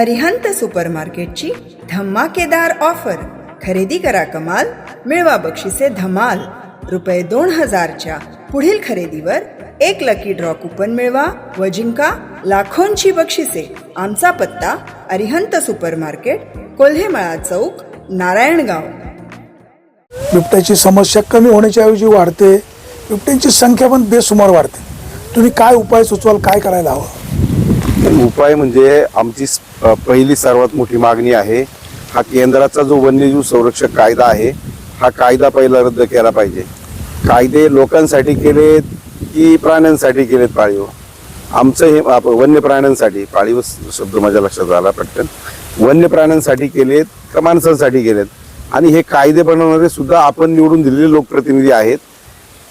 अरिहंत सुपरमार्केटची धमाकेदार ऑफर. खरेदी करा कमाल, मिळवा बक्षिसे धमाल. ₹2000च्या पुढील खरेदीवर 1 लकी ड्रॉ कुपन मिळवा व जिंका लाखोंची बक्षिसे. आमचा पत्ता अरिहंत सुपरमार्केट, कोल्हेमळा चौक, नारायणगाव. बिबट्याची समस्या कमी होण्याच्या ऐवजी वाढते. बिबट्यांची संख्या पण बेसुमार वाढते. तुम्ही काय उपाय सुचवाल, काय करायला हवं? उपाय म्हणजे आमची पहिली सर्वात मोठी मागणी आहे, हा केंद्राचा जो वन्यजीव संरक्षक कायदा आहे, हा कायदा पहिला रद्द केला पाहिजे. कायदे लोकांसाठी केलेत की प्राण्यांसाठी केलेत? पाळीव आमचं हे वन्य प्राण्यांसाठी, पाळीव शब्द माझ्या लक्षात आला पटकन, वन्य प्राण्यांसाठी केलेत का माणसांसाठी केलेत? आणि हे कायदे बनवणारे सुद्धा आपण निवडून दिलेले लोकप्रतिनिधी आहेत.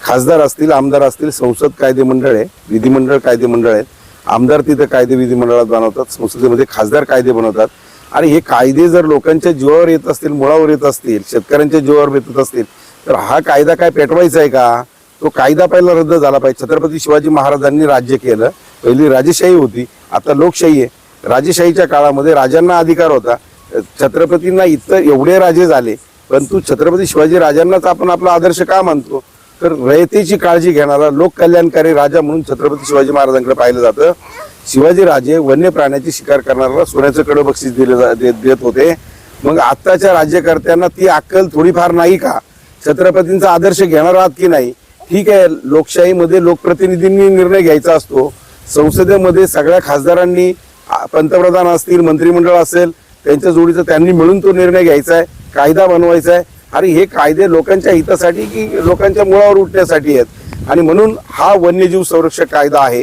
खासदार असतील, आमदार असतील, संसद कायदे मंडळ आहे, विधिमंडळ कायदे मंडळ आहेत. आमदार तिथं कायदे विधिमंडळात बनवतात, संसदेमध्ये खासदार कायदे बनवतात. आणि हे कायदे जर लोकांच्या जीवावर येत असतील, मुळावर येत असतील, शेतकऱ्यांच्या जीवावर बेतत असतील, तर हा कायदा काय पेटवायचा आहे का? तो कायदा पहिला रद्द झाला पाहिजे. छत्रपती शिवाजी महाराजांनी राज्य केलं, पहिली राजेशाही होती, आता लोकशाही आहे. राजेशाहीच्या काळामध्ये राजांना अधिकार होता, छत्रपतींना इतर एवढे राजे झाले, परंतु छत्रपती शिवाजी राजांनाच आपण आपला आदर्श का मानतो? तर रयतेची काळजी घेणारा लोककल्याणकारी राजा म्हणून छत्रपती शिवाजी महाराजांकडे पाहिलं जातं. शिवाजी राजे वन्य प्राण्याची शिकार करणाऱ्याला सोन्याचं कडं बक्षीस देत होते. मग आत्ताच्या राज्यकर्त्यांना ती अक्कल थोडीफार नाही का? छत्रपतींचा आदर्श घेणार आहात की नाही? ठीक आहे, लोकशाहीमध्ये लोकप्रतिनिधींनी निर्णय घ्यायचा असतो. संसदेमध्ये सगळ्या खासदारांनी, पंतप्रधान असतील, मंत्रिमंडळ असेल, त्यांच्या जोडीचा त्यांनी मिळून तो निर्णय घ्यायचा आहे, कायदा बनवायचा आहे. आणि हे कायदे लोकांच्या हितासाठी की लोकांच्या मुळावर उठण्यासाठी आहेत? आणि म्हणून हा वन्यजीव संरक्षक कायदा आहे,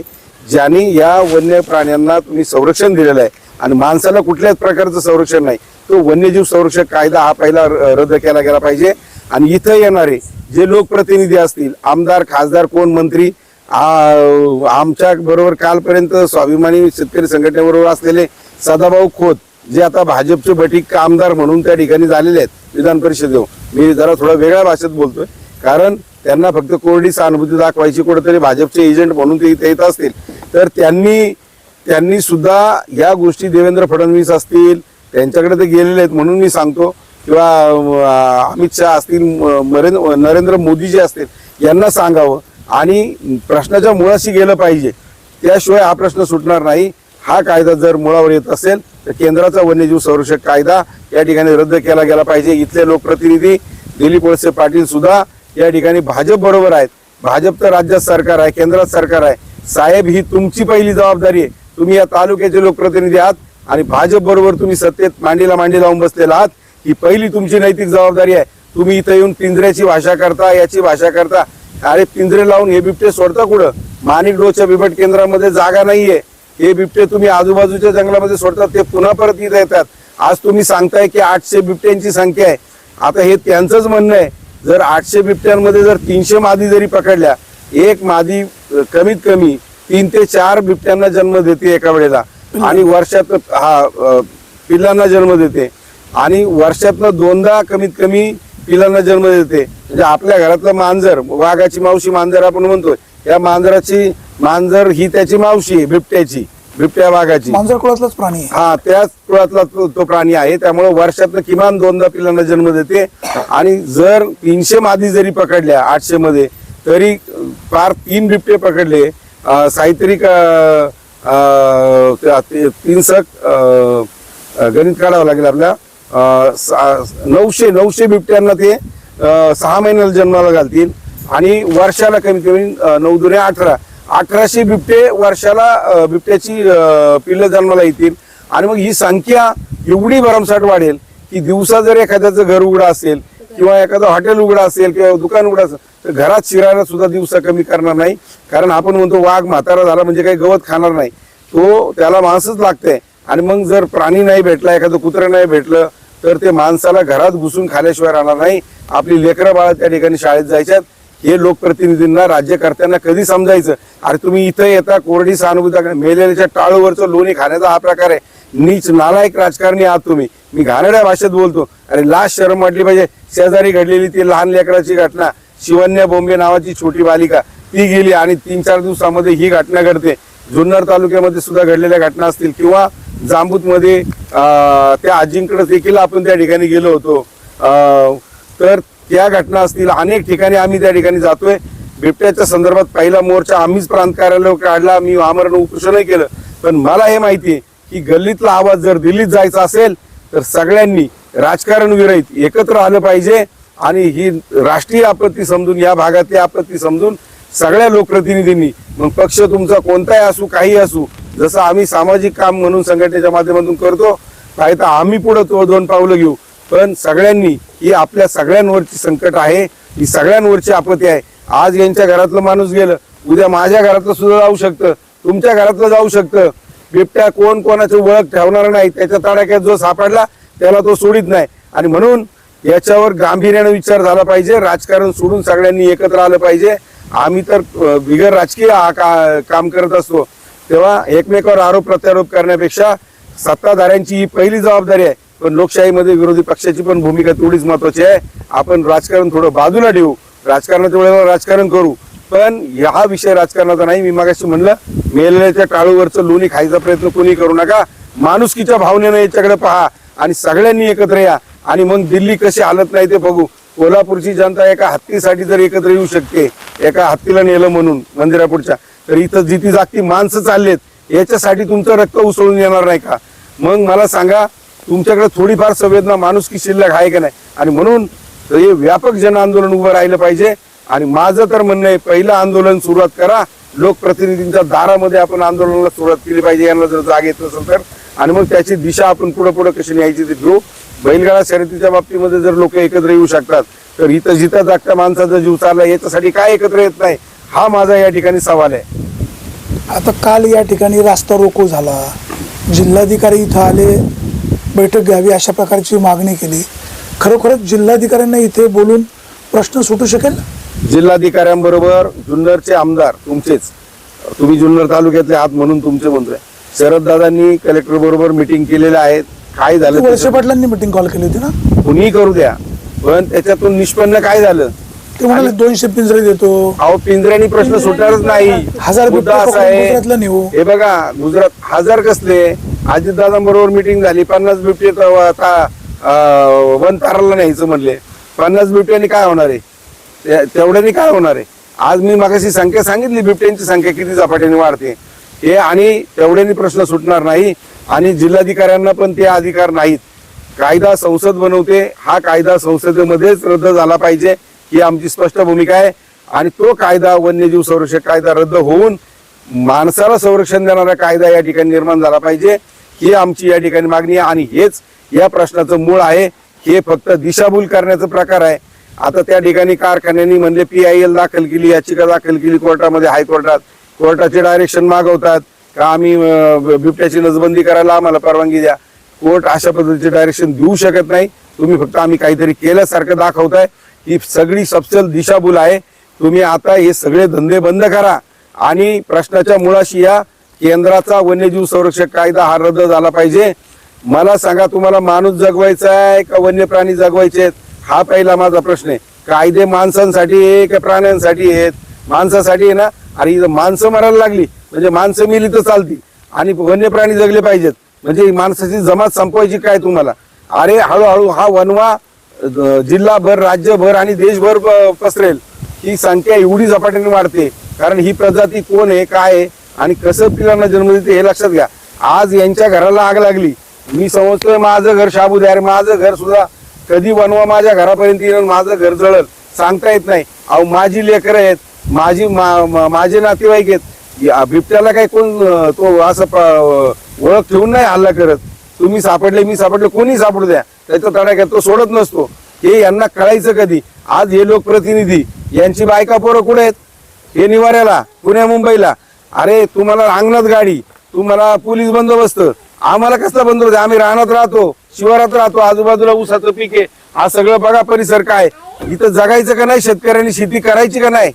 ज्याने या वन्य प्राण्यांना तुम्ही संरक्षण दिलेलं आहे आणि माणसाला कुठल्याच प्रकारचं संरक्षण नाही. तो वन्यजीव संरक्षक कायदा हा पहिला रद्द केला गेला पाहिजे. आणि इथं येणारे जे लोकप्रतिनिधी असतील, आमदार, खासदार, कोण मंत्री, आमच्या बरोबर कालपर्यंत स्वाभिमानी शेतकरी संघटनेबरोबर असलेले सदाभाऊ खोत, जे आता भाजपचे बटीक आमदार म्हणून त्या ठिकाणी झालेले आहेत विधान परिषदेवर. मी जरा थोडा वेगळ्या भाषेत बोलतोय, कारण त्यांना फक्त कोरडी सहानुभूती दाखवायची, कुठेतरी भाजपचे एजंट म्हणून ते इथे येत असतील. तर त्यांनी सुद्धा या गोष्टी, देवेंद्र फडणवीस असतील, त्यांच्याकडे ते गेलेले आहेत म्हणून मी सांगतो, किंवा अमित शहा असतील, नरेंद्र मोदी जे असतील, यांना सांगावं आणि प्रश्नाच्या मुळाशी गेलं पाहिजे. त्याशिवाय हा प्रश्न सुटणार नाही. हा कायदा जर मुळावर येत असेल तर केंद्राचा वन्यजीव संरक्षक कायदा या ठिकाणी रद्द केला गेला पाहिजे. इथले लोकप्रतिनिधी दिलीप वळसे पाटील सुद्धा या ठिकाणी भाजप बरोबर आहेत. भाजप तर राज्यात सरकार आहे, केंद्रात सरकार आहे. साहेब, ही तुमची पहिली जबाबदारी आहे. तुम्ही या तालुक्याचे लोकप्रतिनिधी आहात आणि भाजप बरोबर तुम्ही सत्तेत मांडीला मांडी लावून बसलेला आहात. ही पहिली तुमची नैतिक जबाबदारी आहे. तुम्ही इथं येऊन पिंजऱ्याची भाषा करता, याची भाषा करता. अरे, पिंजरे लावून हे बिबटे सोडता कुठं? माणिकडोच्या बिबट केंद्रामध्ये जागा नाहीये. हे बिबटे तुम्ही आजूबाजूच्या जंगलामध्ये सोडतात, ते पुन्हा परत इथं येतात. आज तुम्ही सांगताय की 800 बिबट्यांची संख्या आहे. आता हे त्यांचंच म्हणणं आहे. जर 800 बिबट्यांमध्ये जर 300 मादी जरी पकडल्या, एक मादी कमीत कमी 3 ते 4 बिबट्यांना जन्म देते एका वेळेला, आणि वर्षात पिल्लांना जन्म देते, आणि वर्षातनं 2दा कमीत कमी पिल्लांना जन्म देते. म्हणजे आपल्या घरातलं मांजर, वाघाची मावशी मांजर आपण म्हणतोय, या मांजर ही त्याची मावशी आहे, बिबट्या वाघाची. मांजर कुळातलाच प्राणी आहे. हा, त्याच कुळातला तो प्राणी आहे. त्यामुळे वर्षातनं किमान 2दा पिल्लांना जन्म देते. आणि जर 300 मादी जरी पकडल्या 800 मध्ये, तरी फार 3 बिबटे पकडले, साहित्यिक 3 गणित काढावं लागेल आपल्या, 900 बिबट्यांना ते 6 महिन्याला जन्माला घालतील. आणि वर्षाला कमीत कमी 9 दुने 1800 बिबटे वर्षाला बिबट्याची पिल्लं जन्माला येतील. आणि मग ही संख्या एवढी भरमसाठ वाढेल की दिवसा जर एखाद्याचं घर उघडं असेल, किंवा एखादं हॉटेल उघडं असेल, किंवा दुकान उघडं असेल, तर घरात शिरायला सुद्धा दिवसा कमी करणार नाही. कारण आपण म्हणतो वाघ म्हातारा झाला म्हणजे काही गवत खाणार नाही, तो त्याला मांसच लागतंय. आणि मग जर प्राणी नाही भेटला, एखादं कुत्रं नाही भेटलं, तर ते माणसाला घरात घुसून खाल्याशिवाय राहणार नाही. आपली लेकरं बाळं त्या ठिकाणी शाळेत जायच्यात. हे लोकप्रतिनिधींना, राज्यकर्त्यांना कधी समजायचं? अरे, तुम्ही इथं येता, कोरडी सहानुभूती, मेलेल्याच्या टाळूवरचं लोणी खाण्याचा हा प्रकार आहे. नीच नालायक राजकारणी आहात तुम्ही. मी घाणेरड्या भाषेत बोलतो. अरे, लाज शरम वाटली पाहिजे. शेजारी घडलेली ती लहान लेकराची घटना, शिवन्या बोंबे नावाची छोटी बालिका, ती गेली आणि 3-4 दिवसामध्ये ही घटना घडते. जुन्नर तालुक्यामध्ये सुद्धा घडलेल्या घटना असतील किंवा जांबूतमध्ये त्या आजींकडे देखील आपण त्या ठिकाणी गेलो होतो, तर त्या घटना असतील, अनेक ठिकाणी आम्ही त्या ठिकाणी जातोय. बिबट्याच्या संदर्भात पहिला मोर्चा आम्हीच प्रांत कार्यालय काढला, मी आमरण उपोषणही केलं. पण मला हे माहिती आहे की गल्लीतला आवाज जर दिल्लीत जायचा असेल तर सगळ्यांनी राजकारण विरहित एकत्र आलं पाहिजे आणि ही राष्ट्रीय आपत्ती समजून, या भागातली आपत्ती समजून सगळ्या लोकप्रतिनिधींनी, मग पक्ष तुमचा कोणताही असू, काही असू, जसं आम्ही सामाजिक काम म्हणून संघटनेच्या माध्यमातून करतो, काय तर आम्ही पुढे तो 2 पावलं घेऊ. पण सगळ्यांनी, ही आपल्या सगळ्यांवरची संकट आहे, ही सगळ्यांवरची आपत्ती आहे. आज यांच्या घरातलं माणूस गेलं, उद्या माझ्या घरातलं सुद्धा जाऊ शकतं, तुमच्या घरातलं जाऊ शकतं. बिबट्या कोण कोणाची ओळख ठेवणार नाही, त्याच्या तडाख्यात जो सापडला त्याला तो सोडित नाही. आणि म्हणून याच्यावर गांभीर्याने विचार झाला पाहिजे. राजकारण सोडून सगळ्यांनी एकत्र आलं पाहिजे. आम्ही तर बिगर राजकीय काम करत असतो, तेव्हा एकमेकावर आरोप प्रत्यारोप करण्यापेक्षा सत्ताधाऱ्यांची ही पहिली जबाबदारी आहे. पण लोकशाहीमध्ये विरोधी पक्षाची पण भूमिका तेवढीच महत्वाची आहे. आपण राजकारण थोडं बाजूला ठेवू, राजकारणाच्या वेळेला राजकारण करू, पण हा विषय राजकारणाचा नाही. मी मागाशी म्हणलं, मेलेल्याच्या टाळूवरचं लोणी खायचा प्रयत्न कोणी करू नका. माणुसकीच्या भावनेनं याच्याकडे पहा आणि सगळ्यांनी एकत्र या. आणि मग दिल्ली कशी हालत नाही ते बघू. कोल्हापूरची जनता एका हत्तीसाठी जर एकत्र येऊ शकते, एका हत्तीला नेलं म्हणून मंदिरापुढच्या, तर इथं जिती जागती माणसं चाललेत, याच्यासाठी तुमचं रक्त उसळून येणार नाही का? मग मला सांगा, तुमच्याकडे थोडीफार संवेदना, माणुसकी शिल्लक आहे का नाही? आणि म्हणून हे व्यापक जन आंदोलन उभं राहिलं पाहिजे. आणि माझं तर म्हणणं आहे, पहिलं आंदोलन सुरुवात करा, लोकप्रतिनिधींच्या दारामध्ये आपण आंदोलनाला सुरुवात केली पाहिजे, यांना जर जाग येत नसेल तर. आणि मग त्याची दिशा आपण पुढे पुढे कशी न्यायची ते ठेवू. बैलगाडा शर्यतीच्या बाबतीमध्ये जर लोक एकत्र येऊ शकतात, तर इथं जिथं जागत्या माणसाचा जीव चालला, याच्यासाठी काय एकत्र येत नाही, हा माझा या ठिकाणी सवाल आहे. आता काल या ठिकाणी रास्ता रोको झाला, जिल्हाधिकारी इथं आले, बैठक घ्यावी अशा प्रकारची मागणी केली. खरोखरच जिल्हाधिकाऱ्यांना इथे बोलून प्रश्न सुटू शकेल? जिल्हाधिकाऱ्यांबरोबर जुन्नरचे आमदार तुमचेच, तुम्ही जुन्नर तालुक्यातले आहात म्हणून तुमचे म्हणतोय, शरददादांनी कलेक्टर बरोबर मिटिंग केलेल्या आहेत. काय झालं? वळसे पाटलांनी मिटिंग कॉल केली होती ना? कुणीही करू द्या, पण त्याच्यातून निष्पन्न काय झालं? ते म्हणाले 200 पिंजरे देतो. अहो, पिंजऱ्यानी प्रश्न सुटणारच नाही. 1000 मुद्दा असा आहे, गुजरातला नेऊ. हे बघा, गुजरात 1000 कसले, अजितदादांबरोबर मिटिंग झाली, 50 बिबटे वन ताराला न्यायचं म्हणले. 50 बिबट्यांनी काय होणार आहे? तेवढ्यानी काय होणार आहे? आज मी मागाशी संख्या सांगितली, बिबट्यांची संख्या किती झपाट्याने वाढते हे, आणि तेवढ्यानी प्रश्न सुटणार नाही. आणि जिल्हाधिकाऱ्यांना पण ते अधिकार नाहीत. कायदा संसद बनवते, हा कायदा संसदेमध्येच रद्द झाला पाहिजे, ही आमची स्पष्ट भूमिका आहे. आणि तो कायदा, वन्यजीव संरक्षक कायदा रद्द होऊन माणसाला संरक्षण देणारा कायदा या ठिकाणी निर्माण झाला पाहिजे, ही आमची या ठिकाणी मागणी आहे. आणि हेच या प्रश्नाचं मूळ आहे. हे फक्त दिशाभूल करण्याचा प्रकार आहे. आता त्या ठिकाणी कारखान्यांनी म्हणले PIL दाखल केली, याचिका दाखल केली कोर्टामध्ये, हायकोर्टात. कोर्टाचे डायरेक्शन मागवतात का आम्ही बिबट्याची नसबंदी करायला आम्हाला परवानगी द्या. कोर्ट अशा पद्धतीचे डायरेक्शन देऊ शकत नाही. तुम्ही फक्त आम्ही काहीतरी केल्यासारखं दाखवताय. ही सगळी सपशेल दिशाभूल आहे. तुम्ही आता हे सगळे धंदे बंद करा आणि प्रश्नाच्या मुळाशी या. केंद्राचा वन्यजीव संरक्षक कायदा हा रद्द झाला पाहिजे. मला सांगा, तुम्हाला माणूस जगवायचा आहे का वन्य प्राणी जगवायचे आहेत? हा पहिला माझा प्रश्न आहे. कायदे माणसांसाठी आहे का प्राण्यांसाठी आहेत? माणसासाठी आहे ना. आणि इथं माणसं मरायला लागली म्हणजे माणसं मिली तर चालती, आणि वन्य प्राणी जगले पाहिजेत. म्हणजे माणसाची जमात संपवायची काय तुम्हाला? अरे, हळूहळू हा वनवा जिल्हाभर, राज्यभर आणि देशभर पसरेल. ही संख्या एवढी झपाट्याने वाढते, कारण ही प्रजाती कोण आहे, काय आहे आणि कसं पिलांना जन्म देते हे लक्षात घ्या. आज यांच्या घराला आग लागली, मी समजतोय माझं घर शाबूत आहे. माझं घर सुद्धा कधी वनवा माझ्या घरापर्यंत येईल, माझं घर जळल सांगता येत नाही. अहो, माझी लेकरं आहेत, माझे नातेवाईक आहेत. बिबट्याला काय कोण तो असं ओळख ठेवून नाही हल्ला करत. तुम्ही सापडले, मी सापडले, कोणी सापडू द्या, त्याचा तडाख्यात तो सोडत नसतो. हे यांना कळायचं कधी? आज हे लोकप्रतिनिधी, यांची बायका पोरं कुठे आहेत? हे निवाऱ्याला, पुण्या मुंबईला. अरे, तुम्हाला अंगणात गाडी, तुम्हाला पोलीस बंदोबस्त, आम्हाला कसला बंदोबस्त? आम्ही रानात राहतो, शिवारात राहतो, आजूबाजूला ऊसाचं पीक आहे. हा सगळं बघा परिसर काय. इथं जगायचं का नाही? शेतकऱ्यांनी शेती करायची का नाही?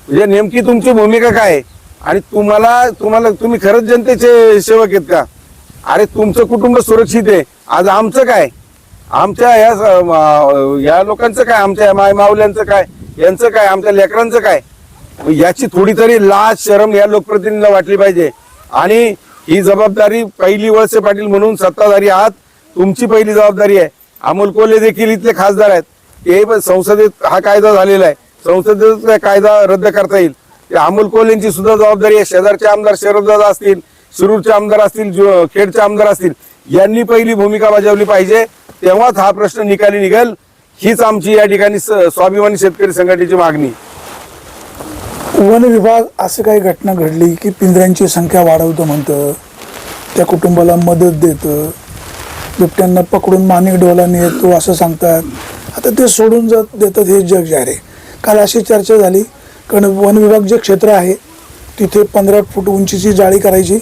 म्हणजे नेमकी तुमची भूमिका काय आहे? आणि तुम्ही खरंच जनतेचे सेवक आहेत का? अरे, तुमचं कुटुंब सुरक्षित आहे. आज आमचं काय? आमच्या या लोकांचं काय? आमच्या माय माऊल्यांचं काय? यांचं काय? आमच्या लेकरांचं काय? याची थोडी तरी लाज शरम या लोकप्रतिनिधीला वाटली पाहिजे. आणि ही जबाबदारी पहिली वळसे पाटील म्हणून सत्ताधारी आहात, तुमची पहिली जबाबदारी आहे. अमोल कोल्हे देखील इथले खासदार आहेत, ते पण संसदेत हा कायदा झालेला आहे, संसदेत कायदा रद्द करता येईल. अमोल कोल्हेंची सुद्धा जबाबदारी आहे. शेजारचे आमदार शरददादा असतील, शिरूरचे आमदार असतील, खेडचे आमदार असतील, यांनी पहिली भूमिका बजावली पाहिजे, तेव्हाच हा प्रश्न निकाली निघेल. हीच आमची या ठिकाणी स्वाभिमानी शेतकरी संघटनेची मागणी. वन विभाग असं काही घटना घडली की पिंजऱ्यांची संख्या वाढवतं म्हणतं, त्या कुटुंबाला मदत देतं, बिबट्यांना पकडून माणिक डोला नेतो असं सांगतात. आता ते सोडून देतात हे जग जाहीर आहे. काल अशी चर्चा झाली कारण वन विभाग जे क्षेत्र आहे तिथे 15 फूट उंचीची जाळी करायची,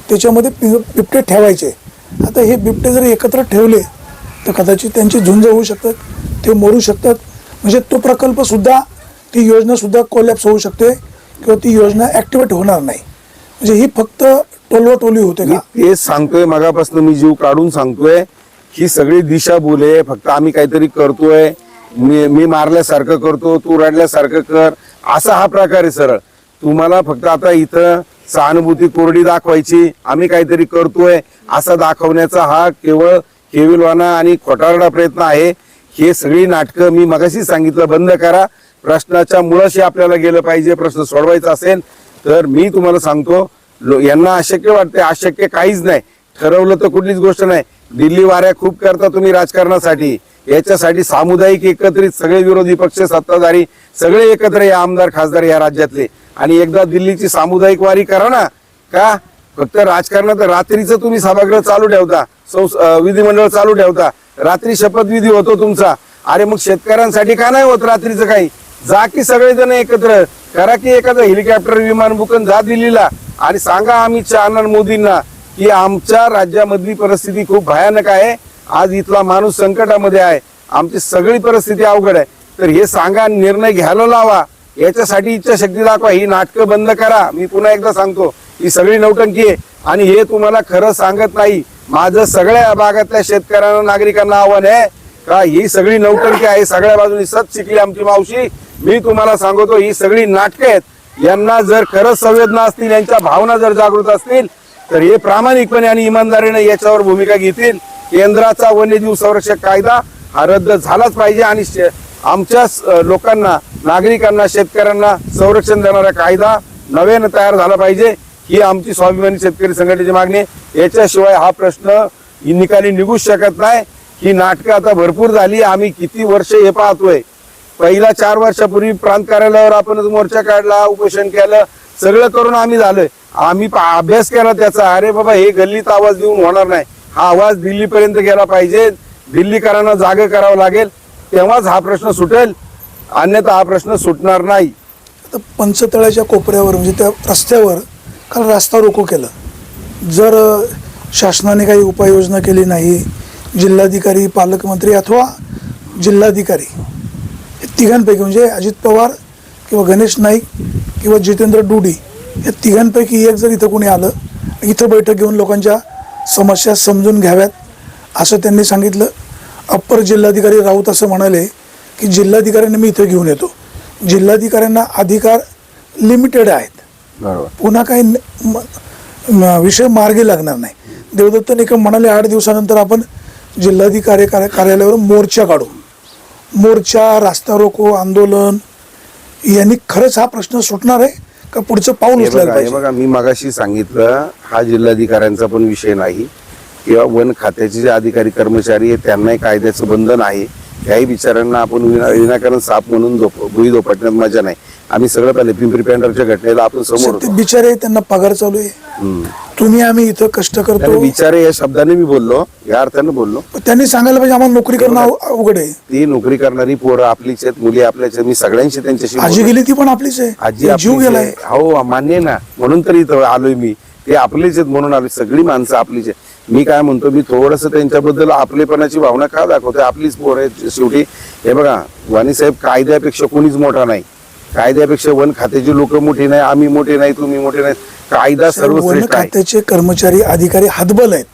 त्याच्यामध्ये बिबटे ठेवायचे. आता हे बिबटे जर एकत्र ठेवले तर कदाचित त्यांची झुंज होऊ शकतात, ते मरू शकतात. म्हणजे तो प्रकल्पसुद्धा, ती योजनासुद्धा कोलॅप्स होऊ शकते किंवा ती योजना ॲक्टिवेट होणार नाही. म्हणजे ही फक्त टोलवाटोली होते मी का? तेच सांगतोय, मगापासून मी जीव काढून सांगतोय, ही सगळी दिशाभूल आहे. फक्त आम्ही काहीतरी करतोय, मी मारल्यासारखं करतो, तू रडल्यासारखं कर, असा हा प्रकार आहे सरळ. तुम्हाला फक्त आता इथं सहानुभूती कोरडी दाखवायची, आम्ही काहीतरी करतोय असा दाखवण्याचा हा केवळ केविलवाना आणि खोटारडा प्रयत्न आहे. हे सगळी नाटकं मी मगाशी सांगितलं बंद करा. प्रश्नाच्या मुळाशी आपल्याला गेलं पाहिजे. प्रश्न सोडवायचा असेल तर मी तुम्हाला सांगतो, यांना अशक्य वाटते, अशक्य काहीच नाही. ठरवलं तर कुठलीच गोष्ट नाही. दिल्ली वाऱ्या खूप करता तुम्ही राजकारणासाठी, याच्यासाठी सामुदायिक एकत्रित सगळे विरोधी पक्ष, सत्ताधारी सगळे एकत्र या आमदार खासदार या राज्यातले, आणि एकदा दिल्लीची सामुदायिक वारी करा ना. का फक्त राजकारणात रात्रीचं तुम्ही सभागृह चालू ठेवता, विधिमंडळ चालू ठेवता, रात्री शपथविधी होतो तुमचा. अरे मग शेतकऱ्यांसाठी का नाही होत रात्रीचं काही? जा की सगळेजण एकत्र करा की एखादं हेलिकॉप्टर विमान बुकन जा दिल्लीला आणि सांगा अमित शहा मोदींना की आमच्या राज्यामधली परिस्थिती खूप भयानक आहे, आज इथला माणूस संकटामध्ये आहे, आमची सगळी परिस्थिती अवघड आहे. तर हे सांगा, निर्णय घ्यायला लावा, याच्यासाठी इच्छाशक्ती दाखवा. ही नाटकं बंद करा. मी पुन्हा एकदा सांगतो, ही सगळी नौटंकी आहे आणि हे तुम्हाला खरं सांगत नाही. माझं सगळ्या भागातल्या शेतकऱ्यांना, नागरिकांना आव्हान आहे का ही सगळी नौटंकी आहे. सगळ्या बाजूनी सत शिकली आमची मावशी. मी तुम्हाला सांगतो, ही सगळी नाटकं आहेत. यांना जर खरंच संवेदना असतील, यांच्या भावना जर जागृत असतील तर हे प्रामाणिकपणे आणि इमानदारीने याच्यावर भूमिका घेतील. केंद्राचा वन्यजीव संरक्षक कायदा हा रद्द झालाच पाहिजे आणि आमच्या लोकांना, नागरिकांना, शेतकऱ्यांना संरक्षण देणारा कायदा नव्यानं तयार झाला पाहिजे. ही आमची स्वाभिमानी शेतकरी संघटनेची मागणी आहे. याच्याशिवाय हा प्रश्न निकाली निघूच शकत नाही. ही नाटकं आता भरपूर झाली. आम्ही किती वर्ष हे पाहतोय. पहिला 4 वर्षापूर्वी प्रांत कार्यालयावर आपण मोर्चा काढला, उपोषण केलं, सगळं करून आम्ही झालोय. आम्ही अभ्यास केला त्याचा. अरे बाबा, हे गल्लीत आवाज देऊन होणार नाही. हा आवाज दिल्लीपर्यंत गेला पाहिजे. दिल्लीकरांना जागे करावं लागेल, तेव्हाच हा प्रश्न सुटेल, अन्यथा हा प्रश्न सुटणार नाही. आता पंचतळ्याच्या कोपऱ्यावर म्हणजे त्या रस्त्यावर काल रास्ता रोको केलं. जर शासनाने काही उपाययोजना केली नाही, जिल्हाधिकारी, पालकमंत्री अथवा जिल्हाधिकारी हे तिघांपैकी म्हणजे अजित पवार किंवा गणेश नाईक किंवा जितेंद्र डुडी या तिघांपैकी एक जर इथं कोणी आलं, इथं बैठक घेऊन लोकांच्या समस्या समजून घ्याव्यात असं त्यांनी सांगितलं. अप्पर जिल्हाधिकारी राऊत असं म्हणाले की जिल्हाधिकाऱ्यांना मी इथं घेऊन येतो. जिल्हाधिकाऱ्यांना अधिकार लिमिटेड आहेत, बरोबर. पुन्हा काही विषय मार्गी लागणार नाही. देवदत्त निकम म्हणाले 8 दिवसानंतर आपण जिल्हाधिकारी कार्यालयावर मोर्चा काढू. मोर्चा, रास्ता रोको, आंदोलन यांनी खरंच हा प्रश्न सुटणार आहे का पुढचं पाऊल उचलायला पाहिजे? बघा, मी मगाशी सांगितलं, हा जिल्हाधिकाऱ्यांचा पण विषय नाही किंवा वन खात्याचे जे अधिकारी कर्मचारी आहेत त्यांनाही कायद्याचं बंधन आहे. त्याही बिचाऱ्यांना आपण विनाकारण साप म्हणून भुई धोपटण्यात मजा नाही. आम्ही सगळं पाहिलं, पिंपरी पेंढरच्या घटनेला आपण समोर ते बिचारे, त्यांना पगार चालू आहे. तुम्ही आम्ही इथं कष्ट करतो. बिचारे या शब्दाने मी बोललो, या अर्थाने बोललो. त्यांनी सांगायला पाहिजे आम्हाला नोकरी करणं अवघड आहे. ती नोकरी करणारी पोरं आपलीच आहेत, मुली आपल्याच आहेत. मी सगळ्यांशी त्यांच्याशी आजी गेली ती पण आपलीच आहे, आजी जीव गेलाय. हो, मान्य आहे ना, म्हणून तर इथं आलोय मी. ते आपलेच आहेत म्हणून आलोय. सगळी माणसं आपलीच आहेत. मी काय म्हणतो, मी थोडस त्यांच्याबद्दल आपलेपणाची भावना का दाखवतोय? आपलीच पोर आहेत शेवटी. हे बघा वाणीसाहेब, कायद्यापेक्षा कोणीच मोठा नाही. कायद्यापेक्षा वन खात्याची लोक मोठी नाही, आम्ही मोठे नाही, तुम्ही मोठे नाही. कायदा सर्वश्रेष्ठ आहे. खात्याचे कर्मचारी, अधिकारी हतबल आहेत.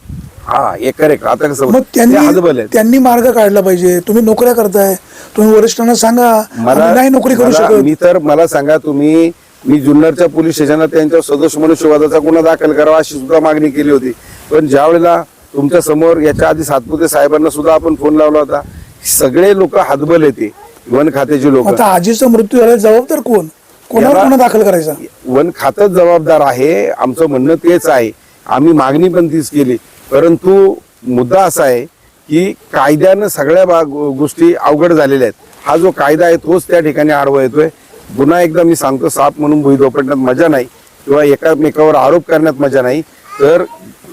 हा, एक करेक्ट. आता कसं मग हतबल आहेत. त्यांनी मार्ग काढला पाहिजे. तुम्ही नोकऱ्या करताय, तुम्ही वरिष्ठांना सांगा, मला नाही नोकरी करू शकत. मी तर मला सांगा, तुम्ही मी जुन्नरच्या पोलीस स्टेशनला त्यांच्या सदोष मनुष्यवादाचा गुन्हा दाखल करावा अशी सुद्धा मागणी केली होती. पण ज्या वेळेला तुमच्या समोर याच्या आधी सातपुते साहेबांना सुद्धा आपण फोन लावला होता, सगळे लोक हातबल येते, वन खात्याचे लोक. आता आजीचा मृत्यू झाला, जबाबदार कोण, कोणावर गुन्हा दाखल करायचा? वन खातं जबाबदार आहे, आमचं म्हणणं तेच आहे, आम्ही मागणी पण तीच केली. परंतु मुद्दा असा आहे की कायद्यानं सगळ्या गोष्टी अवघड झालेल्या आहेत. हा जो कायदा आहे तोच त्या ठिकाणी आडवा येतोय. पुन्हा एकदा मी सांगतो, साप म्हणून भुई धोपटण्यात मजा नाही किंवा एकामेकावर आरोप करण्यात मजा नाही, तर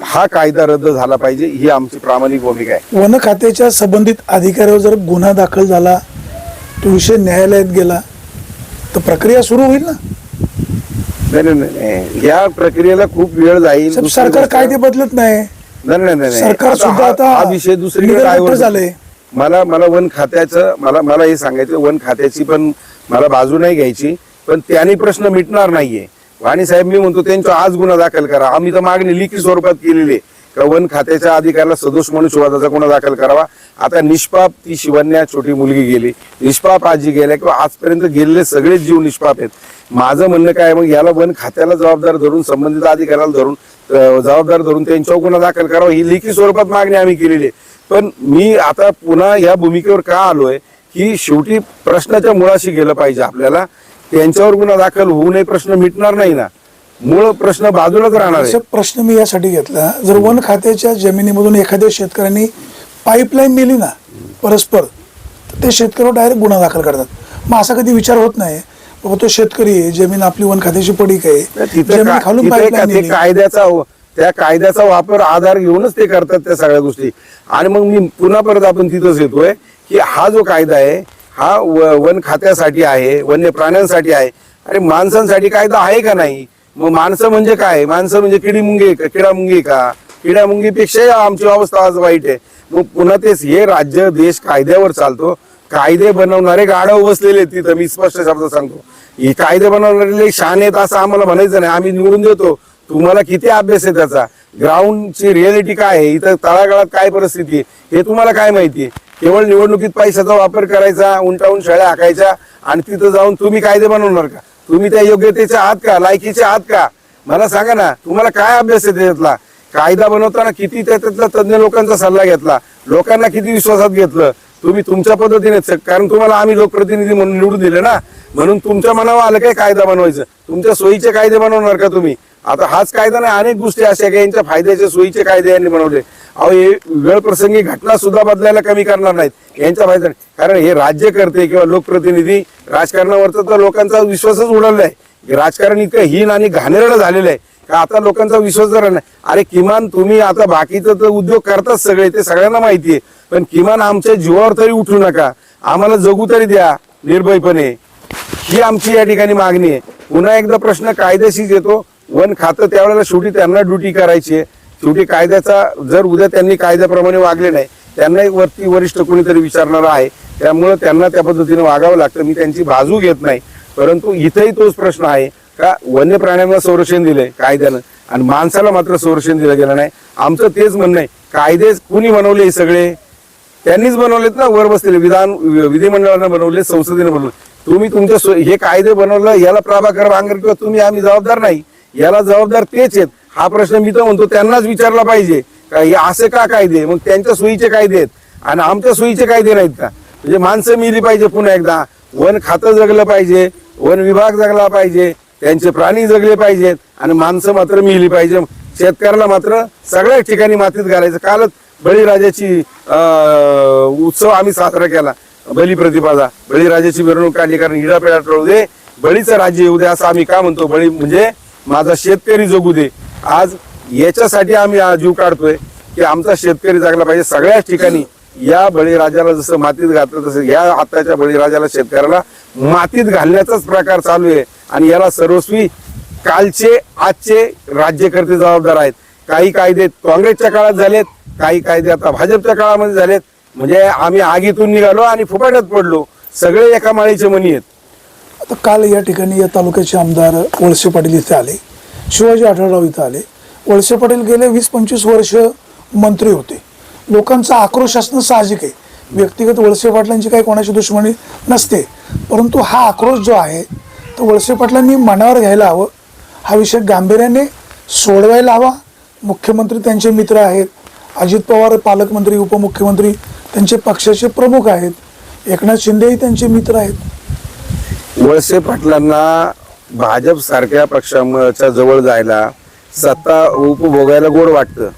हा कायदा रद्द झाला पाहिजे, ही आमची प्रामाणिक भूमिका आहे. वन खात्याच्या संबंधित अधिकाऱ्यावर जर गुन्हा दाखल झाला, तो विषय न्यायालयात गेला, तर प्रक्रिया सुरू होईल ना? नाही, या प्रक्रियेला खूप वेळ जाईल. सरकार कायदे बदलत नाही. नाही, सरकार सुद्धा आता हा विषय दुसरीकडे निरंतर झालंय. मला वन खात्याचं मला हे सांगायचं, वन खात्याची पण मला बाजू नाही घ्यायची, पण त्यांनी प्रश्न मिटणार नाहीये. वाणी साहेब, मी म्हणतो त्यांचा आज गुन्हा दाखल करा. आम्ही तर मागणी लिखित स्वरूपात केलेली का वन खात्याच्या अधिकाऱ्याला सदोष मनुष्यवादाचा गुन्हा दाखल करावा. आता निष्पाप ती शिवन्या छोटी मुलगी गेली, निष्पाप आजी गेल्या, किंवा आजपर्यंत गेलेले सगळेच जीव निष्पाप आहेत. माझं म्हणणं काय, मग याला वन खात्याला जबाबदार धरून, संबंधित अधिकाऱ्याला धरून जबाबदार धरून त्यांच्यावर गुन्हा दाखल करावा, ही लिखित स्वरूपात मागणी आम्ही केलेली आहे. पण मी आता पुन्हा या भूमिकेवर का आलोय की शेवटी प्रश्नाच्या मुळाशी गेलं पाहिजे आपल्याला. त्यांच्यावर गुन्हा दाखल होऊ नये, प्रश्न मिटणार नाही ना, मूळ प्रश्न बाजूलाच राहणार आहे. प्रश्न मी यासाठी घेतला, जर वन खात्याच्या जमिनीमधून एखाद्या शेतकऱ्यांनी पाईपलाईन नेली ना परस्पर, तर ते शेतकऱ्यावर डायरेक्ट गुन्हा दाखल करतात. मग असा कधी विचार होत नाही, बाबा तो शेतकरी आहे, जमीन आपली वन खात्याची पडीक आहे, जमीन खालून पाईपलाईन नेली. त्या कायद्याचा वापर आधार घेऊनच ते करतात त्या सगळ्या गोष्टी. आणि मग मी पुन्हा परत आपण तिथंच येतोय की हा जो कायदा आहे हा वन खात्यासाठी आहे, वन्य प्राण्यांसाठी आहे. अरे माणसांसाठी कायदा आहे का नाही? मग माणसं म्हणजे काय? माणसं म्हणजे किडीमुंगी का, किडामुंगी का? किडामुंगीपेक्षा आमची अवस्था आज वाईट आहे. मग पुन्हा तेच, हे राज्य देश कायद्यावर चालतो, कायदे बनवणारे गाढव बसलेले तिथं. मी स्पष्ट शब्द सांगतो, हे कायदे बनवणारे शान आहेत असं आम्हाला म्हणायचं नाही. आम्ही निवडून देतो, तुम्हाला किती अभ्यास आहे त्याचा, ग्राउंडची रियालिटी काय आहे, इथं तळागाळात काय परिस्थिती आहे हे तुम्हाला काय माहितीये? केवळ निवडणुकीत पैशाचा वापर करायचा, उंटावून शेळ्या हाकायच्या आणि तिथं जाऊन तुम्ही कायदे बनवणार का? तुम्ही त्या योग्यतेचे आहात का, लायकीचे आहात का? मला सांगा ना, तुम्हाला काय अभ्यास आहे त्यातला? कायदा बनवताना किती त्यातला तज्ञ लोकांचा सल्ला घेतला, लोकांना किती विश्वासात घेतलं तुम्ही तुमच्या पद्धतीने, कारण तुम्हाला आम्ही लोकप्रतिनिधी म्हणून निवडून दिले ना, म्हणून तुमच्या मनावर आलं काय कायदा बनवायचं? तुमच्या सोयीचे कायदे बनवणार का तुम्ही? आता हाच कायदा नाही, अनेक गोष्टी अशा काही यांच्या फायद्याचे सोयीचे कायदे यांनी बनवले. अहो, हे वेळ प्रसंगी घटना सुद्धा बदलायला कमी करणार नाहीत यांच्या फायदा. कारण हे राज्यकर्ते किंवा लोकप्रतिनिधी राजकारणावरचा तर लोकांचा विश्वासच उडवलाय. राजकारण इतकं हीन आणि घाणेरडं झालेलं आहे का आता लोकांचा विश्वास जरा नाही. अरे किमान तुम्ही आता बाकीचं तर उद्योग करतात सगळे, ते सगळ्यांना माहितीये, पण किमान आमच्या जीवावर तरी उठू नका, आम्हाला जगू तरी द्या निर्भयपणे, ही आमची या ठिकाणी मागणी आहे. पुन्हा एकदा प्रश्न कायद्याशीच येतो. वन खातं त्यावेळेला शेवटी त्यांना ड्युटी करायची आहे. शेवटी कायद्याचा जर उद्या त्यांनी कायद्याप्रमाणे वागले नाही, त्यांनाही वरती वरिष्ठ कोणीतरी विचारणार आहे, त्यामुळे त्यांना त्या पद्धतीने वागावं लागतं. मी त्यांची बाजू घेत नाही, परंतु इथेही तोच प्रश्न आहे का वन्य प्राण्यांना संरक्षण दिलंय कायद्यानं आणि माणसाला मात्र संरक्षण दिलं गेलं नाही. आमचं तेच म्हणणं आहे, कायदे कुणी बनवले? सगळे त्यांनीच बनवलेत ना, वर बसलेले विधिमंडळानं बनवले, संसदेने बनवले. तुम्ही तुमच्या हे कायदे बनवलं, याला प्रभाकर भांगर किंवा तुम्ही आम्ही जबाबदार नाही, याला जबाबदार तेच आहेत. हा प्रश्न मी तर म्हणतो त्यांनाच विचारला पाहिजे का हे असे का कायदे? मग त्यांच्या सोयीचे कायदे आहेत आणि आमच्या सोयीचे कायदे नाहीत का? म्हणजे माणसं मिली पाहिजे, पुन्हा एकदा वन खातं जगलं पाहिजे, वन विभाग जगला पाहिजे, त्यांचे प्राणी जगले पाहिजेत आणि माणसं मात्र मिली पाहिजे. शेतकऱ्याला मात्र सगळ्याच ठिकाणी मातीत घालायचं. कालच बळीराजाची उत्सव आम्ही साजरा केला, बलिप्रतिपदा, बळीराजाची मिरवणूक काढली. कारण हिडापेडा टळू दे, बळीचं राज्य येऊ दे असं आम्ही का म्हणतो. बळी म्हणजे माझा शेतकरी जगू दे. आज याच्यासाठी आम्ही जीव काढतोय की आमचा शेतकरी जगला पाहिजे सगळ्याच ठिकाणी. या बळीराजाला जसं मातीत घातलं तसं या आताच्या बळीराजाला, शेतकऱ्याला मातीत घालण्याचाच प्रकार चालू आहे आणि याला सर्वस्वी कालचे आजचे राज्यकर्ते जबाबदार आहेत. काही कायदे काँग्रेसच्या काळात झालेत, काही कायदे आता भाजपच्या काळामध्ये झालेत. म्हणजे आम्ही आगीतून निघालो आणि फुपाट्यात पडलो, सगळे एका माळीचे मणी आहेत. आता काल या ठिकाणी या तालुक्याचे आमदार वळसे पाटील इथे आले, शिवाजी आढळराव इथं आले. वळसे पाटील गेले 20-25 वर्ष मंत्री होते. लोकांचा आक्रोश असणं साहजिक आहे, व्यक्तिगत वळसे पाटलांची काही कोणाची दुश्मनी नसते, परंतु हा आक्रोश जो आहे तर वळसे पाटलांनी मनावर घ्यायला हवं, हा विषय गांभीर्याने सोडवायला हवा. मुख्यमंत्री त्यांचे मित्र आहेत, अजित पवार पालकमंत्री उपमुख्यमंत्री त्यांचे पक्षाचे प्रमुख आहेत, एकनाथ शिंदेही त्यांचे मित्र आहेत. वळसे पाटलांना भाजप सारख्या पक्षाच्या जवळ जायला, सत्ता उपभोगायला गोड वाटतं.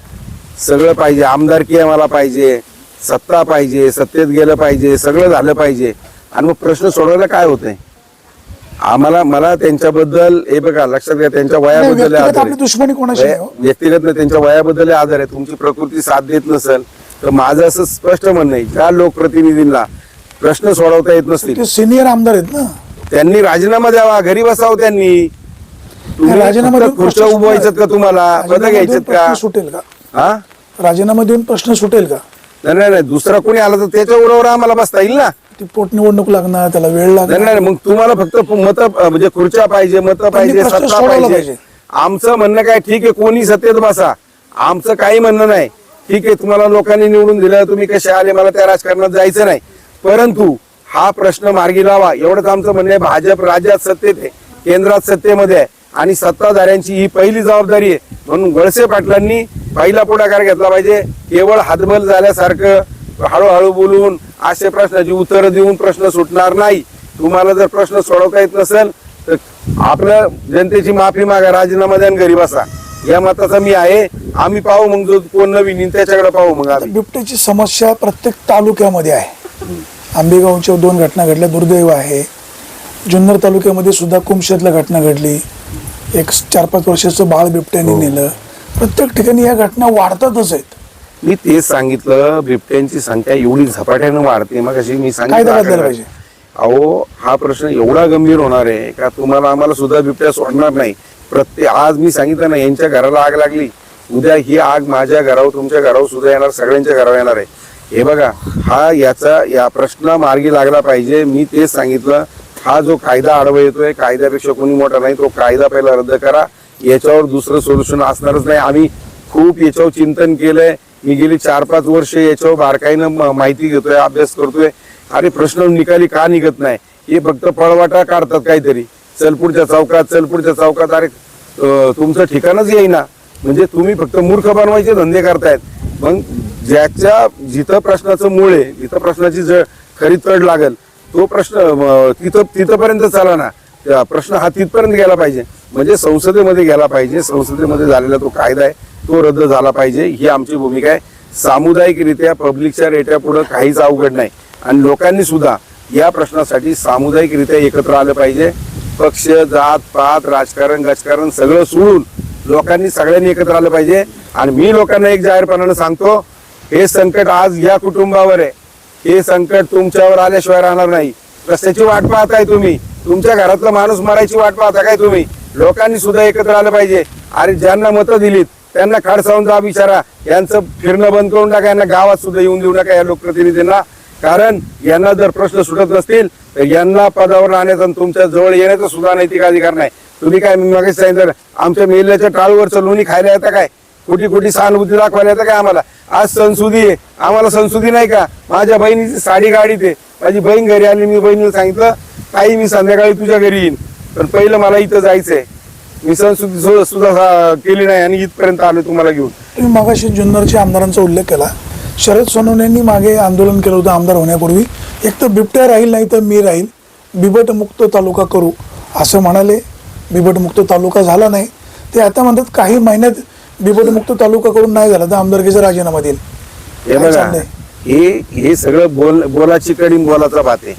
सगळं पाहिजे, आमदारकी आम्हाला पाहिजे, सत्ता पाहिजे, सत्तेत गेलं पाहिजे, सगळं झालं पाहिजे. आणि मग प्रश्न सोडवायला काय होतंय? मला त्यांच्याबद्दल हे बघा, लक्षात घ्या, त्यांच्या वयाबद्दल व्यक्तिगत आदर आपली दुश्मनी कोणाशी नाही हो. व्यक्तिगत नाही, त्यांच्या वयाबद्दल आदर आहे. तुमची प्रकृती साथ देत नसेल तर माझं असं स्पष्ट म्हणणं आहे, ज्या लोकप्रतिनिधींना प्रश्न सोडवता येत नसतील ते सिनियर आमदार आहेत ना, त्यांनी राजीनामा द्यावा, घरी बसावं त्यांनी. तुम्ही राजीनामा फक्त देऊन खुर्च्या प्रश्न उभवायच्यात का तुम्हाला? पद राजीनामा घ्यायचेत देऊन का? प्रश्न सुटेल का? हा राजीनामा देऊन प्रश्न सुटेल का? नाही, दुसरा कोणी आला तर त्याच्या उरावर आम्हाला बसता येईल ना. ती पोटनिवडणूक लागणार, त्याला वेळ लागणार. नाही, मग तुम्हाला फक्त मत म्हणजे खुर्च्या पाहिजे, मत पाहिजे, प्रश्न सत्ता सोडवला पाहिजे. पाहिजे. आमचं म्हणणं काय, ठीक आहे, कोणी सत्तेत बसा, आमचं काही म्हणणं नाही. ठीक आहे, तुम्हाला लोकांनी निवडून दिलं, तुम्ही कसे आले, मला त्या राजकारणात जायचं नाही, परंतु हा प्रश्न मार्गी लावा, एवढंच आमचं म्हणणं आहे. भाजप राज्यात सत्तेत आहे, केंद्रात सत्तेमध्ये आहे आणि सत्ताधाऱ्यांची ही पहिली जबाबदारी आहे. म्हणून वळसे पाटलांनी पहिला पुढाकार घेतला पाहिजे. केवळ हातबल झाल्यासारखं हळूहळू बोलून असे प्रश्नाची उत्तरं देऊन प्रश्न सुटणार नाही. तुम्हाला जर प्रश्न सोडवता येत नसेल तर आपलं जनतेची माफी मागा, राजीनामा द्या, घरी बसा, या मताचा मी आहे. आम्ही पाहू मग, जो कोण नवीन येईल त्याच्याकडे पाहू मग आम्ही. बिबट्याची समस्या प्रत्येक तालुक्यामध्ये आहे. आंबेगावच्या 2 घटना घडल्या, दुर्दैव आहे. जुन्नर तालुक्यामध्ये सुद्धा कुमशेतला घटना घडली, एक 4-5 वर्षाचं बाळ बिबट्याने नेलं. प्रत्येक ठिकाणी या घटना वाढतातच आहेत. मी तेच सांगितलं, बिबट्यांची संख्या एवढी झपाट्यानं वाढते. मग अशी मी कायदा बदलायला पाहिजे. अहो, हा प्रश्न एवढा गंभीर होणार आहे का तुम्हाला आम्हाला सुद्धा बिबट्या सोडणार नाही. आज मी सांगितलं ना, यांच्या घराला आग लागली, उद्या ही आग माझ्या घरावर, तुमच्या घरावर सुद्धा येणार, सगळ्यांच्या घरावर येणार आहे. हे बघा, या प्रश्न मार्गी लागला पाहिजे. मी तेच सांगितलं, हा जो कायदा आडवा येतोय, कायद्यापेक्षा कोणी मोठा नाही, तो कायदा पहिला रद्द करा. याच्यावर दुसरं सोल्युशन असणारच नाही. आम्ही खूप याच्यावर चिंतन केलंय. मी गेली 4-5 वर्ष याच्यावर बारकाईनं माहिती घेतोय, अभ्यास करतोय. अरे प्रश्न निकाली का निघत नाही? हे फक्त पळवाटा काढतात काहीतरी, चलपूरच्या चौकात. अरे तुमचं ठिकाणच येईना, म्हणजे तुम्ही फक्त मूर्ख बनवायचे धंदे करतायत. मग जिथं प्रश्नाचं मूळ आहे, जिथं प्रश्नाची खरी तड लागेल, तो प्रश्न तिथपर्यंत चला ना. प्रश्न हा तिथपर्यंत गेला पाहिजे, म्हणजे संसदेमध्ये गेला पाहिजे. संसदेमध्ये झालेला तो कायदा आहे, तो रद्द झाला पाहिजे, ही आमची भूमिका आहे. सामुदायिकरित्या पब्लिकच्या रेट्या पुढे काहीच अवघड नाही आणि लोकांनी सुद्धा या प्रश्नासाठी सामुदायिकरित्या एकत्र आलं पाहिजे. पक्ष, जात पात, राजकारण सगळं सोडून लोकांनी सगळ्यांनी एकत्र आलं पाहिजे. आणि मी लोकांना एक जाहीरपणानं सांगतो, हे संकट आज या कुटुंबावर आहे, हे संकट तुमच्यावर आल्याशिवाय राहणार नाही. कशाची वाट पाहताय तुम्ही? तुमच्या घरातला माणूस मरायची वाट पाहता काय तुम्ही? लोकांनी सुद्धा एकत्र आलं पाहिजे. अरे ज्यांना मतं दिलीत त्यांना खाडसावून जा विचारा, यांचं फिरणं बंद करून टाका, यांना गावात सुद्धा येऊन देऊ नका या लोकप्रतिनिधींना. कारण यांना जर प्रश्न सुटत नसतील तर यांना पदावर राहण्याचा, तुमच्या जवळ येण्याचा सुद्धा नैतिक अधिकार नाही. तुम्ही काय मग सांगितलं, आमच्या मेल्याच्या टाळूवरचं लोणी खायला येतं काय? कुठे सहानुभूती दाखवायला येतं काय आम्हाला? आज संसुदी आहे, आम्हाला संसुदी नाही का? माझ्या बहिणीची साडी गाडीत आहे, माझी बहीण घरी आली, मी बहिणीला सांगितलं, ताई मी संध्याकाळी तुझ्या घरी येईन, पण पहिलं मला इथं जायचंय. मी संसुदी सुद्धा केली नाही आणि इथपर्यंत आलो तुम्हाला घेऊन. तुम्ही मागाशी जुन्नरच्या आमदारांचा उल्लेख केला. शरद सोनवणेंनी मागे आंदोलन केलं होतं आमदार होण्यापूर्वी, एक तर बिबट्या राहील नाही तर मी राहील, बिबटमुक्त तालुका करू असं म्हणाले. बिबटमुक्त तालुका झाला नाही. ते आता म्हणतात काही महिन्यात बिबटमुक्त तालुका करून नाही झाला तर आमदारकीचा राजीनामा देईल. हे बघा, हे सगळं बोलाची कडी बोलाचा बात आहे.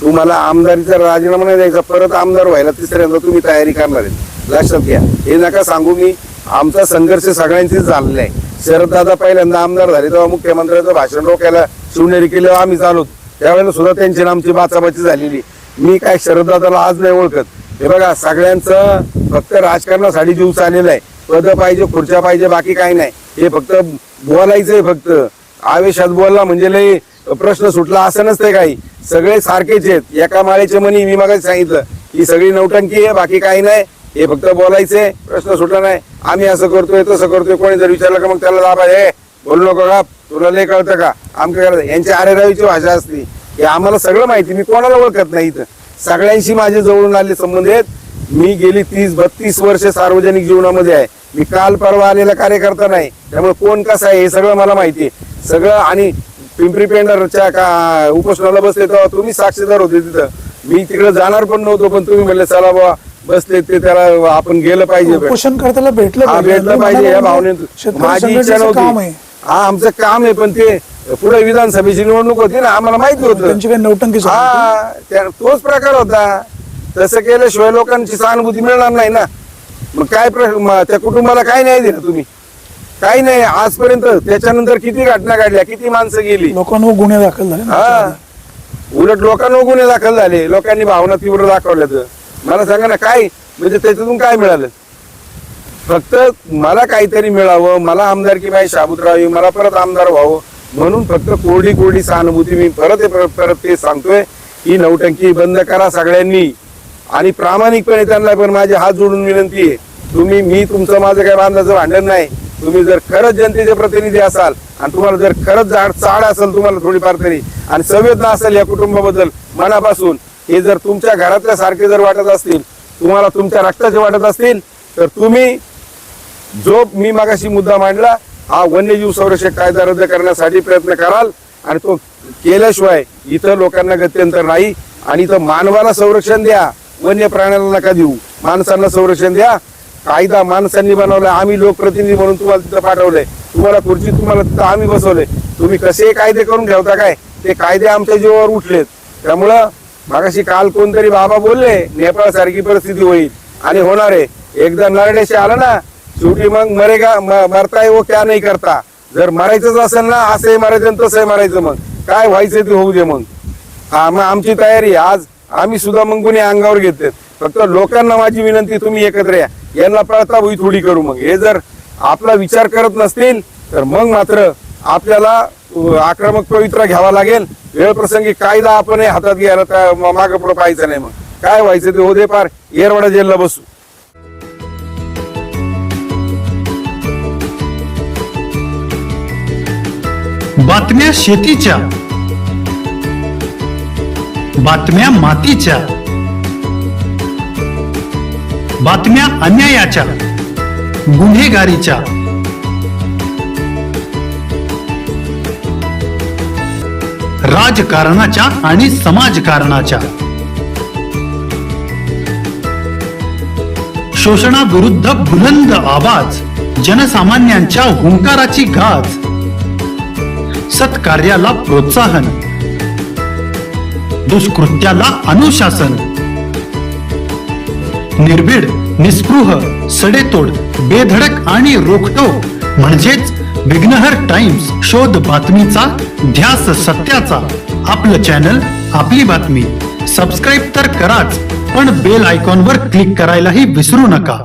तुम्हाला आमदारीचा राजीनामा नाही द्यायचा, परत आमदार व्हायला तिसऱ्यांदा तुम्ही तयारी करणार आहे, लक्षात घ्या. हे नका सांगू मी, आमचा संघर्ष सगळ्यांचीच झालेला आहे. शरददादा पहिल्यांदा आमदार झाले तेव्हा मुख्यमंत्र्यांचं भाषण रोखायला शिवनेरी केलं आम्ही चालू, त्यावेळेला सुद्धा त्यांची आमची बाचाबाची झालेली. मी काय शरददादाला आज नाही ओळखत. हे बघा, सगळ्यांचं फक्त राजकारणासाठी जीव चाललेला आहे. पद पाहिजे, खुर्च्या पाहिजे, बाकी काही नाही. हे फक्त बोलायचंय, फक्त आवेशात बोलला म्हणजे लय प्रश्न सुटला असं नसतंय. काही सगळे सारखेच आहेत, एका माळेचे मनी. मी मग सांगितलं ही सगळी नौटंकी आहे, बाकी काही नाही. हे फक्त बोलायचंय, प्रश्न सुटला नाही. आम्ही असं करतोय तसं करतोय, कोणी जर विचारलं का मग त्याला दाबा, हे बोलू नको का, तुला लय कळतं का, आमचं करायचं. यांची आरेरावीची भाषा असते, हे आम्हाला सगळं माहिती. मी कोणाला ओळखत नाही इथं, सगळ्यांशी माझे जवळून आले संबंध आहेत. मी गेली 30-32 वर्ष सार्वजनिक जीवनामध्ये आहे. मी काल परवा आलेला कार्यकर्ता नाही. त्यामुळे कोण कसं आहे हे सगळं मला माहिती आहे सगळं. आणि पिंपरी पेंढारच्या उपोषणाला बसले तेव्हा तुम्ही साक्षीदार होते तिथं. मी तिकडे जाणार पण नव्हतो, पण तुम्ही म्हणले चला बाबा बसले ते त्याला आपण गेलं पाहिजे. उपोषण करताना भेटलं पाहिजे या भावनेतून माझी इच्छा नव्हती. हा आमचं काम आहे, पण ते पुढे विधानसभेची निवडणूक होती ना, आम्हाला माहिती होतं त्यांची काही नौटंकी तोच प्रकार होता. तसं केल्याशिवाय लोकांची सहानुभूती मिळणार नाही ना. मग काय त्या कुटुंबाला काय न्याय दिला तुम्ही? काही नाही आजपर्यंत. त्याच्यानंतर किती घटना घडल्या, किती माणसं गेली, लोकांवर गुन्हे दाखल झाले. हा उलट लोकांवर गुन्हे दाखल झाले, लोकांनी भावना तीव्र दाखवल्या. तर मला सांगा ना काय म्हणजे त्याच्यातून काय मिळालं? फक्त मला काहीतरी मिळावं, मला आमदारकी बाई शाबूत राहावी, मला परत आमदार व्हावं म्हणून फक्त कोरडी सहानुभूती. मी परत ते सांगतोय ही नौटंकी बंद करा सगळ्यांनी. आणि प्रामाणिकपणे त्यांना पण माझे हात जोडून विनंती आहे, मी तुमचं माझं काही बांधाचं भांडण नाही. तुम्ही जर खरंच जनतेचे प्रतिनिधी असाल आणि तुम्हाला जर खरंच चाड असेल तुम्हाला थोडीफार तरी आणि संवेदना असेल या कुटुंबाबद्दल मनापासून, हे जर तुमच्या घरातल्या सारखे जर वाटत असतील, तुम्हाला तुमच्या रक्ताचे वाटत असतील, तर तुम्ही जो मी मागाशी मुद्दा मांडला हा वन्यजीव संरक्षक कायदा रद्द करण्यासाठी प्रयत्न कराल. आणि तो केल्याशिवाय इथं लोकांना गत्यंतर नाही. आणि इथं मानवाला संरक्षण द्या, वन्य प्राण्याला नका देऊ, माणसांना संरक्षण द्या. कायदा माणसांनी बनवलाय, आम्ही लोकप्रतिनिधी म्हणून तुम्हाला तिथं पाठवलंय, तुम्हाला खुर्ची तुम्हाला तिथं आम्ही बसवलंय. तुम्ही कसे कायदे करून ठेवता काय? ते कायदे आमच्या जीवावर उठलेत. त्यामुळं मागाशी काल कोणतरी बाबा बोलले नेपाळ सारखी परिस्थिती होईल आणि होणार आहे. एकदा नरडेशी आलं ना शेवटी मग मरताय वो क्या नाही करता. जर मरायचंच असेल ना असंही मरायचं आणि तसंही मरायचं, मग काय व्हायचं ते होऊ दे. मग मग आमची तयारी आज आम्ही सुद्धा मग गुन्हे अंगावर घेतलेत. फक्त लोकांना माझी विनंती, तुम्ही एकत्र या, यांना पळताभुई थोडी करू. मग हे जर आपला विचार करत नसतील तर मग मात्र आपल्याला आक्रमक पवित्रा घ्यावा लागेल. वेळ प्रसंगी कायदा आपण हातात घ्यायला मागं पुढे पाहायचं नाही. मग काय व्हायचं ते होते, पार येरवाडा जेलला बसू. बातम्या शेतीच्या, बातम्या मातीच्या, बातम्या अन्यायाच्या, गुन्हेगारीच्या, राजकारणाच्या आणि समाजकारणाच्या, शोषणाविरुद्ध बुलंद आवाज, जनसामान्यांच्या हुंकाराची गाज, सत्कार्याला प्रोत्साहन, दुष्कृत्याला अनुशासन, निर्भीड, निस्पृह, सडेतोड, बेधडक आणि रोखटोक म्हणजेच विघ्नहर टाइम्स. शोध बातमीचा, ध्यास सत्याचा. आपलं चॅनल, आपली बातमी. सबस्क्राईब तर कराच, पण बेल आयकॉनवर क्लिक करायलाही विसरू नका.